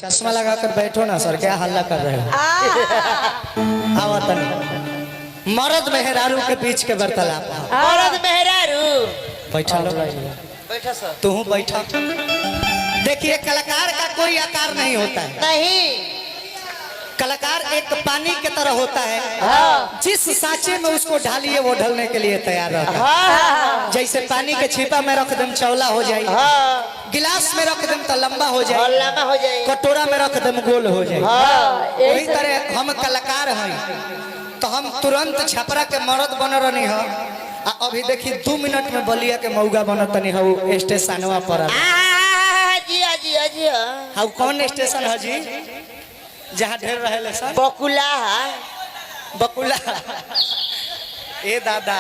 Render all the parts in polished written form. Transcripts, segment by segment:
चश्मा लगा कर बैठो ना सर, क्या हल्ला कर रहे हो? आवतन मर्द मेहरारू के बीच के वार्तालाप। मर्द मेहरारू बैठा लो, बैठा सर। तू बैठा। देखिए कलाकार का कोई आकार नहीं होता है। नहीं, कलाकार एक पानी की तरह होता है। हाँ। जिस सांचे में उसको ढालिए वो ढलने के लिए तैयार रहता है। हाँ। जैसे पानी के छिपा में रख दम चौला हो जाए, हाँ। गिलास में रख दम तो लंबा हो जाए, लंबा हो जाए, कटोरा में रख दम गोल हो जाए। हाँ। वही तरह हम कलाकार हैं तो हम तुरंत छपरा के मर्द बन रही हो। अभी देखिए 2 मिनट में बलिया के मौगा बनत नहीं हो स्टेशनवा पर। जिया जिया जिया। हाँ कौन स्टेशन है जी जहाँ ढेर रहे सर? बकुला बकुला। ए दादा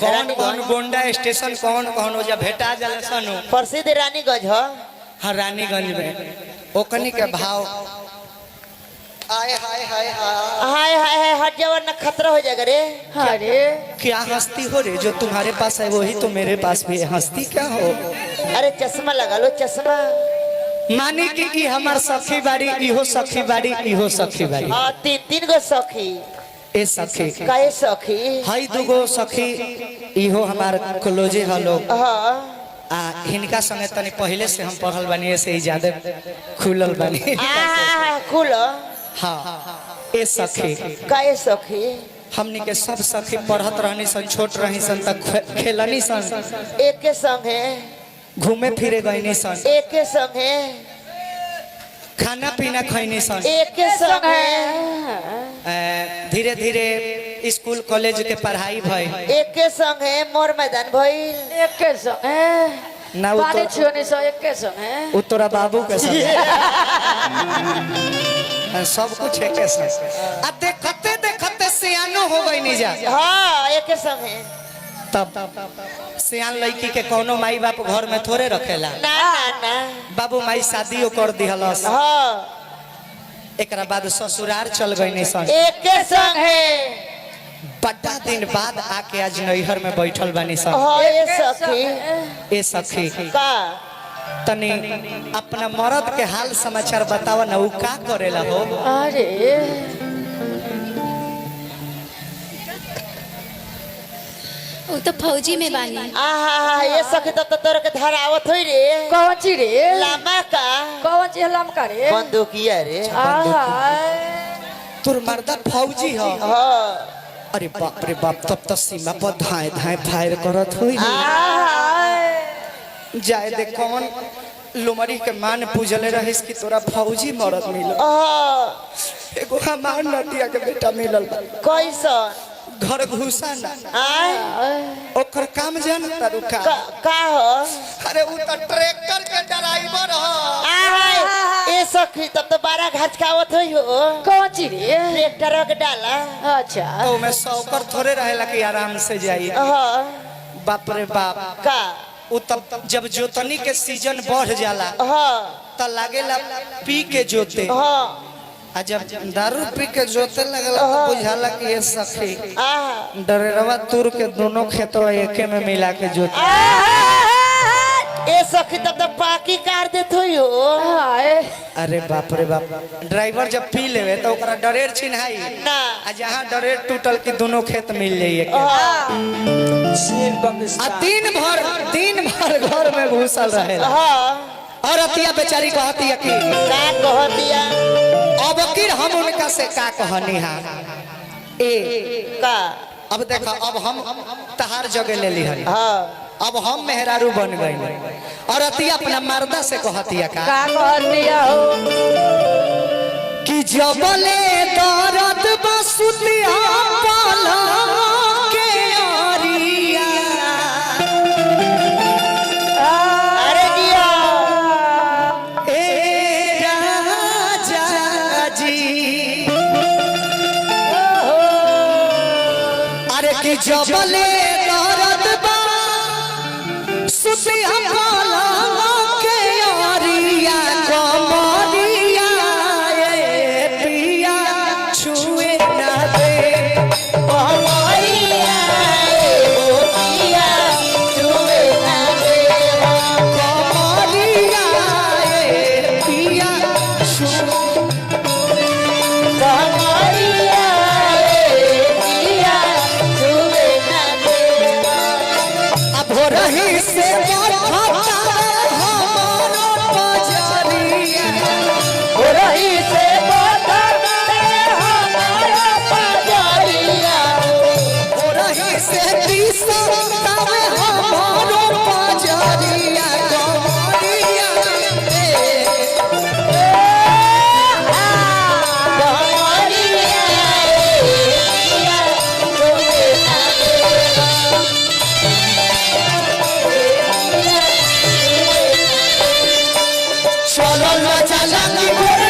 कौन कौन गोंडा स्टेशन कौन कौन हो जा भेटा जले सनु? प्रसिद्ध रानीगंज हो। हाँ रानीगंज में ओकनी के भाव आए हाय हाय हाय हाय हाय हट जाओ ना, खतरा हो जाएगा रे। अरे क्या हंसती हो रे? जो तुम्हारे पास है वही तो मेरे पास भी है। हंसती क्या हो? अरे चश्मा लगा लो, चश्मा। मानी कि ई हमार सखी बाड़ी, इहो सखी बाड़ी, इहो सखी बाड़ी। हाँ, तीन गो सखी। ए सखी काहे सखी? हई दुगो सखी इहो हमार क्लोजे ह लोग। हाँ। हिनका संगे तनी पहले से हम पढ़ल बानी, से ही ज्यादा खुलल बानी। खुलो। हाँ ए सखी काहे सखी? हमनी के सब सखी पढ़त रहनी सन, छोट रही सन तक खेलनी सन, एक के संग है, घूमे फिरे गईनी सन, एक के संग है, खाना पीना खैनी सन, एक के संग है, धीरे धीरे स्कूल कॉलेज के पढ़ाई भई, एक के संग है, मोर मैदान भइल, एक के संग है ना एक के संग है, उत्तरा बाबू के संग सब कुछ एक के संग। अब देखते देखते सियानो हो गई नहीं जा। हाँ एक के संग है। तब सियान लड़की के कोनो माई बाप घर में थोड़े रखेला। ना ना ना। बाबू माई शादियों कर दिहलस। हाँ। एकरा बाद ससुराल चल गई नहीं सन, एक के संग है। बड़ा दिन बाद आके आज नैहर में बैठल बानी सन। हाँ ये सखी। ए सखी का तनी अपना मर्द के हाल समाचार बतावा ना, उ का करेला हो? अरे वो तो फौजी में बानी। आहा ये सखी तो तोर के धरावत होई रे। कौन ची रे? लामा का। कौन ची लमका रे? बंदूकिया रे। तुर मर्दा फौजी हो? हाँ। अरे बाप रे बाप, तब तो सीमा पर धाए धाए फायर करत हुई। जाए दे कौन लुमरी के मान पूजले रहिस कि तोरा फौजी मर्द मिलल। एगो हमार नदिया के बेटा मिलल। कैसन? घर घुसा ना ओकर काम जानता रुका का हो? अरे वो तो ट्रैक्टर के ड्राइवर हो। ए सखी तब तो बारा घचकावत होई हो। कौन ची रे? ट्रैक्टर के डाला। अच्छा तो मैं सौकर थोड़े रहेला कि आराम से जाइए। बाप रे बाप का उ तब जब जोतनी के सीजन बढ़ जाला त लागेला पी के जोते। आ जब दारू पी के जोते लगला तो बुझाला कि ये सखी डरेरवा तुर के दोनों खेतवा एके में मिला के जोते। ए सखी तब तो पाकी काट देत होई हो। अरे बाप रे बाप, ड्राइवर जब पी लेवे तो ओकरा डरेर छिनहाई ना। आ जहाँ डरेर टूटल कि दोनों खेत मिल जाइए। आ दिन भर घर में घुसल रहे। और अतिया बेचारी कहती है कि का कहतिया? अब किर हम उनका से का कहनी हा ए का अब देखा, अब हम तहार जगह ले ली हन। अब हम मेहरारू बन गई और अतिया अपना मर्दा से कहतिया का कहतिया हो कि जबले दर्द बसुतिया पाला के यारिया। अरे दिया ए राजा जी, अरे कि जबले दर्द बसुतिया पाला के यारिया कमरिया ए पिया छुए ना दे। की गोर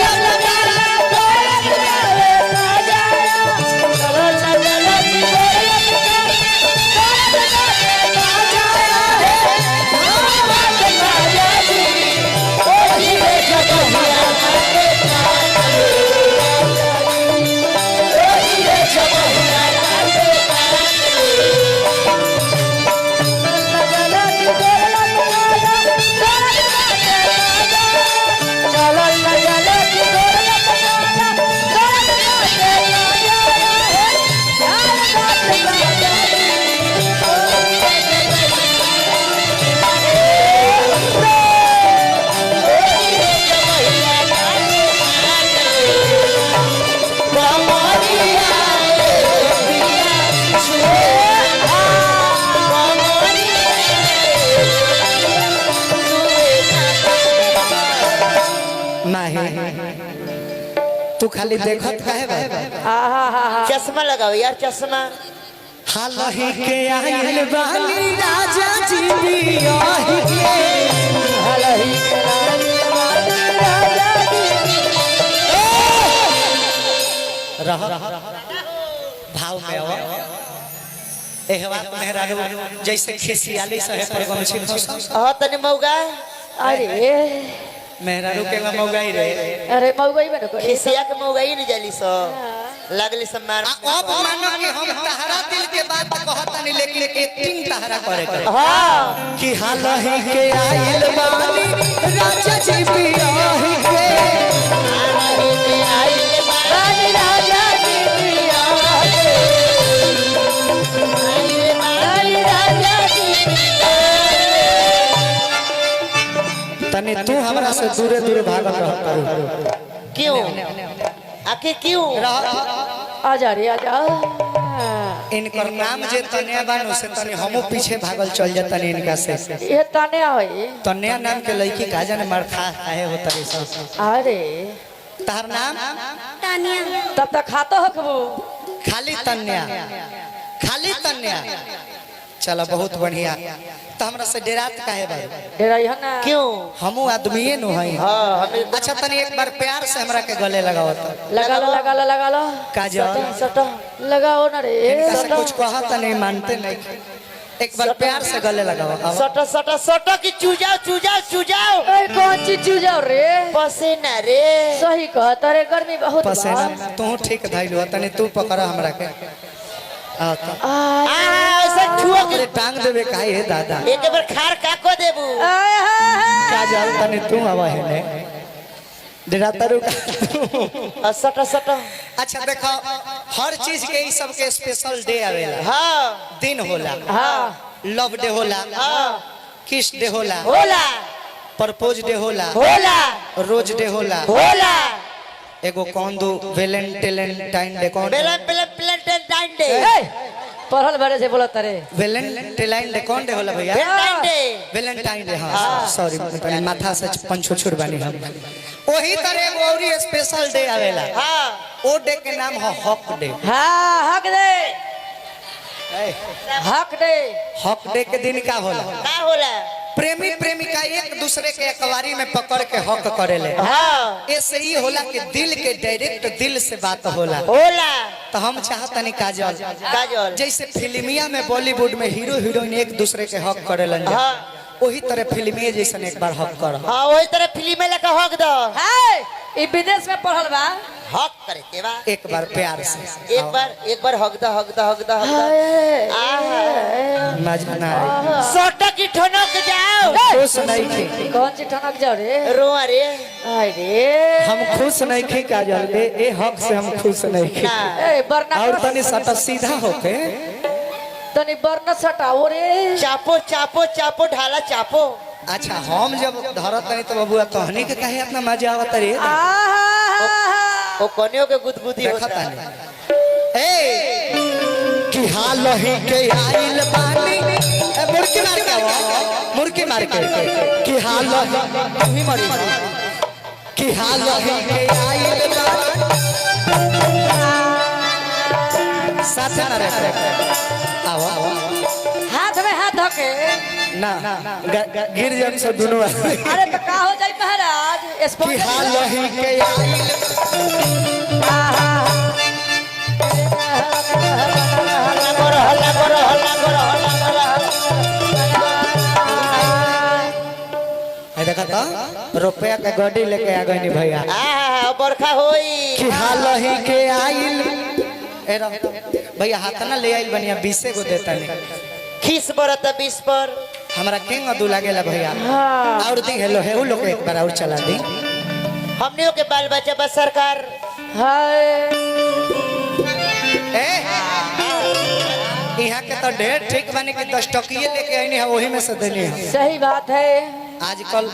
तू खाली देखत काहे बा? चश्मा लगाओ यार चश्मा। हालही के आइल बानी राजा जी बियाही के हालही के आइल बानी राजा जी रह भाव में आओ एहवा मेहरा जैसे खिसियाली सहे पर गमछी हां तने मौगा अरे मेहरा के मौगाई रे अरे मौगाई में नको खिसिया के मौगाई न जली सो लगली सब मार। अब मानो कि हम तहरा दिल के बात कहतानी लेकिन तीन तहरा करे हां कि हालही के आइल बानी राजा जी बियाही के हालही के आइल बानी राजा जी बियाही आइल बानी राजा जी। तने तू हमरा से दूरे दूरे भागल रहता क्यों आके क्यों आजा रे आजा इनकर नाम जे तने बानो से तने हमो पीछे भागल चल जाता इनका से ये ताने होई तने नाम के लड़की का जाने मरखा काहे होता रे सब। अरे तार नाम तानिया तब तक खातो हकबू खाली तन्या चलो बहुत बढ़िया। तो हमरा से डेरात काहे बा? डेरा है ना क्यों हमू आदमीए नु हई। हां हमें अच्छा तनी एक बार प्यार से हमरा के गले लगाओ तो लगा लो काजल सटो लगाओ ना रे इनका से सटो कुछ कहा त नहीं मानते नहीं। एक बार प्यार से गले लगाओ। सटो सटो सटो की चूजाओ चूजाओ चूजाओ। ए कौन चीज चूजाओ रे पसीना रे सही कह तारे गर्मी बहुत बा पसेना तू ठीक धइलो तनी तू पकड़ हमरा के ऐसा छुआ के टांग देवे काहे हे दादा एक बार खार का को देबू काजल तनी तू आवा है ने डेरा तारू सटो सटो। अच्छा देखो हर चीज के ई सब के स्पेशल डे आवेला। हां दिन होला हां लव डे होला हां किस डे होला होला प्रपोज डे होला होला रोज डे होला होला एगो कौन दो वेलेंटाइन डे कौन वेलेंटाइन डे पढ़ल बड़े से बोलत रे वेलेंटाइन डे कौन डे होला भैया वेलेंटाइन डे हां सॉरी तनी माथा से पंछुछुर बानी हम वही तरह एगो औरी स्पेशल डे आवेला। हां ओ डे के नाम है हक डे। हां हक दे के दिन का होला का होला प्रेमी प्रेमिका एक दूसरे के अकवारी में पकड़ के हक करेले। हां ऐसे ही होला कि दिल के डायरेक्ट दिल से बात होला। तो हम चाहतनी काजल जैसे फिल्मिया में बॉलीवुड में हीरो हीरोइन एक दूसरे के हक करेलन हां वही तरह फिल्मिया जैसन एक बार हक कर। हां वही तरह फिल्म में लगा हक दो हाय ई विदेश में पढ़ल बा हक करे के बा एक बार प्यार से एक बार हक दो मजा ना सोटा की ठनक जाओ खुश नहीं थी कौन सी ठनक जाओ रे रोआ रे हाय रे हम खुश नहीं थी काजल ए हक से हम खुश नहीं थी। ए बरना और तनी सटा सीधा होके तनी बरना सटाओ रे चापो चापो चापो ढाला चापो। अच्छा हम जब धरत नहीं तो बबुआ तहनी के काहे इतना मजा आवत रे वो कोनियों के गुदगुदी होता देखता नहीं ए कि हालही के आइल बानी मुर्की मार के कि हालही ही मरी कि हालही के आइल बानी साथ ना रे आओ हाथ में हाथ धर के ना गिर जन से दोनों अरे तो का हो जाई महाराज कि स्पॉट हाल ही के आइल हल्ला करो हल्ला करो हल्ला करो हल्ला करो है देखा था रुपया के गाड़ी लेके आ गई भैया बरखा होई कि हाल ही के आइल भैया हाथ ना ले आइल बनिया 20 गो देता नहीं खीस बरत 20 पर हमारा केंग अदू लागेला भैया और दी हेलो है वो लोग एक बार और चला दी हमनियों के बाल बच्चा बस सरकार हाय ए यहाँ के तो ढेर ठीक बने कि 10 टकिए लेके आईनी है वही में से देनी है सही बात है आजकल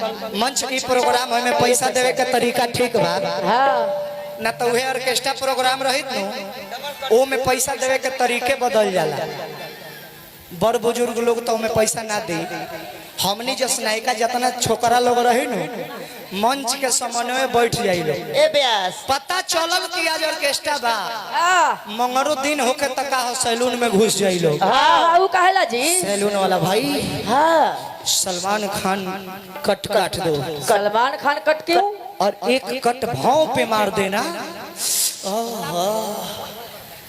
मंच की प्रोग्राम में पैसा देवे के तरीका ठीक बा हाँ ना तो वह ऑर्केस्ट्रा प्रोग्राम रहित नु ओ में पैसा देवे के तरीके बदल जाला बड़ बुजुर्ग लोग तो में पैसा ना दे हमनी जस नायिका जितना छोकरा लोग रही नु मंच के समन्वय बैठ जाई लोग ए ब्यास पता चलल कि आज ऑर्केस्ट्रा बा हाँ मंगरो दिन होके तका हो सैलून में घुस जाई लोग हाँ वो कहला जी सैलून वाला भाई हाँ सलमान खान कट काट दो सलमान खान कट क्यों और एक कट भाव पे मार देना ओहो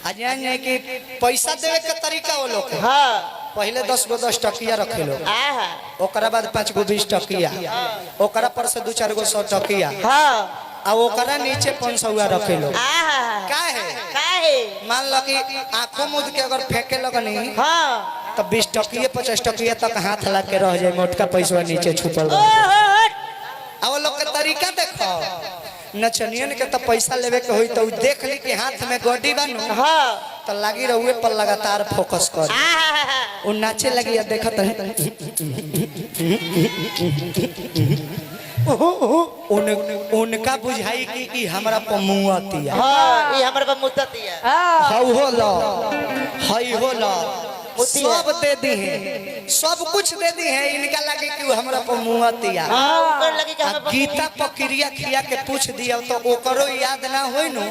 आज जाने कि पैसा देवे के तरीका वो लोग हाँ पहले 10 गो 10 टकिया रखे लोग आहा ओकरा बाद 5 गो 20 टकिया ओकरा पर से 2-4 गो 100 टकिया हाँ आ ओकरा नीचे 500 रखे लोग आहा काहे काहे मान लो कि आंखों मुद के अगर फेंके लगनी हाँ तो 20 टकिए 50 टकिया तक हाथ लग के रह जाए मोटका पैसा नीचे छुपल रह आ वो लोग के तरीका देखो नचनियन के तो पैसा लेवे के होई तो देख ली कि हाथ में गोडी बानू हाँ तो लगी रहुए पर लगातार फोकस कर आहा वो नाचे लगी या देखत है उनका बुझाई कि ई हमरा पर मुआतिया हाँ ये हमारे पर मुद्दतिया हाँ हौ हो लो हई हो लो सब दे दी है सब कुछ दे दी है इनका लगे कि वो हमरा पर मुआतिया हाँ ऊपर लगी कि आ हमें गीता प्रक्रिया खिया के पूछ दिया तो ओकरो याद ना होई नु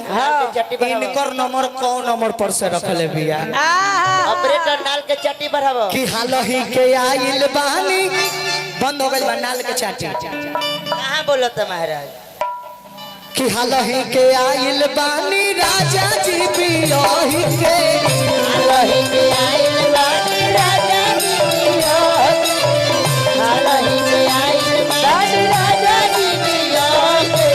चट्टी बढ़ावा इनकर नंबर कौन नंबर पर से रखले बिया ऑपरेटर नाल के चट्टी बढ़ावा कि हाल ही के आइल बानी बंद हो गइल बा नाल के चाटी कहाँ बोलत है महाराज कि हाल ही के आइल बानी राजा जी बियोही के हालही के आइल बानी राजा जी बियोही हालही के आइल बानी राजा जी बियोही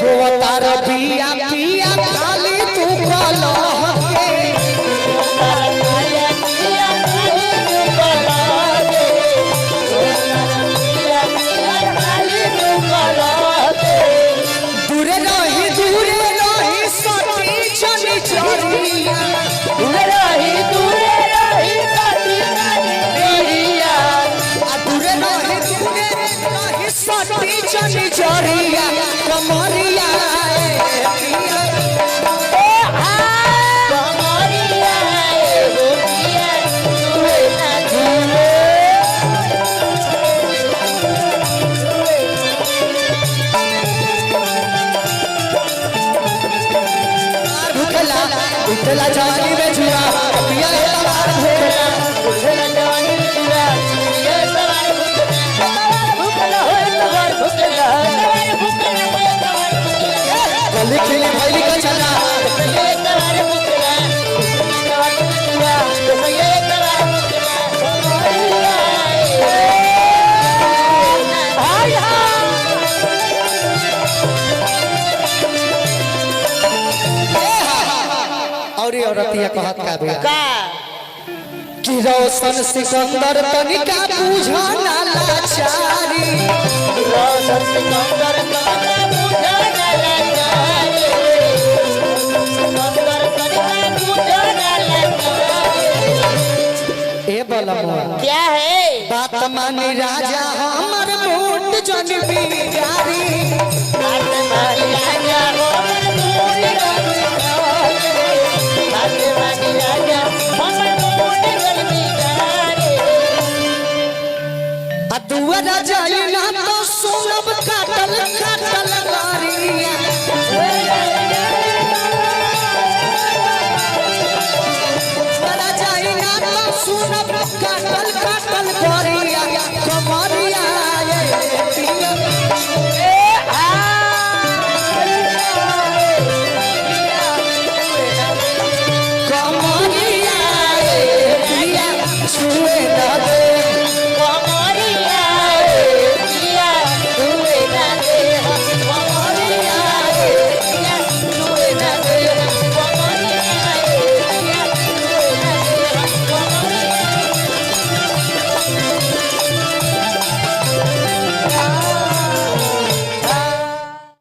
गोतार बिया पिया खाली तू कलह के तारा पिया खाली तू कलागे पिया पिया खाली तू कलागे दूरे रही सती चली चरिया दूरे रही सती चरिया आ दूरे रही सती चली चरिया कमरिया कमरिया एगो पिया तुए ना झूले भूखला उठला जवानी में जुआ पिया तवार भूखला उठला जवानी जुआ ये सवार भूखला होए सवार भूखला सवार भूखला होए सवार भूखला गली खिली भैली का चला ये सवार भूखला सवार भूखला ये सवार भूखला हाय हाय और ये औरतिया कहत का बिया का कि रोशन सिकंदर तनिका पूछा ना लाचारी रोशन सिकंदर का पूजा डाला जाए सिकंदर का पूजा डाला जाए ए बलमुआ क्या है बात मानी राजा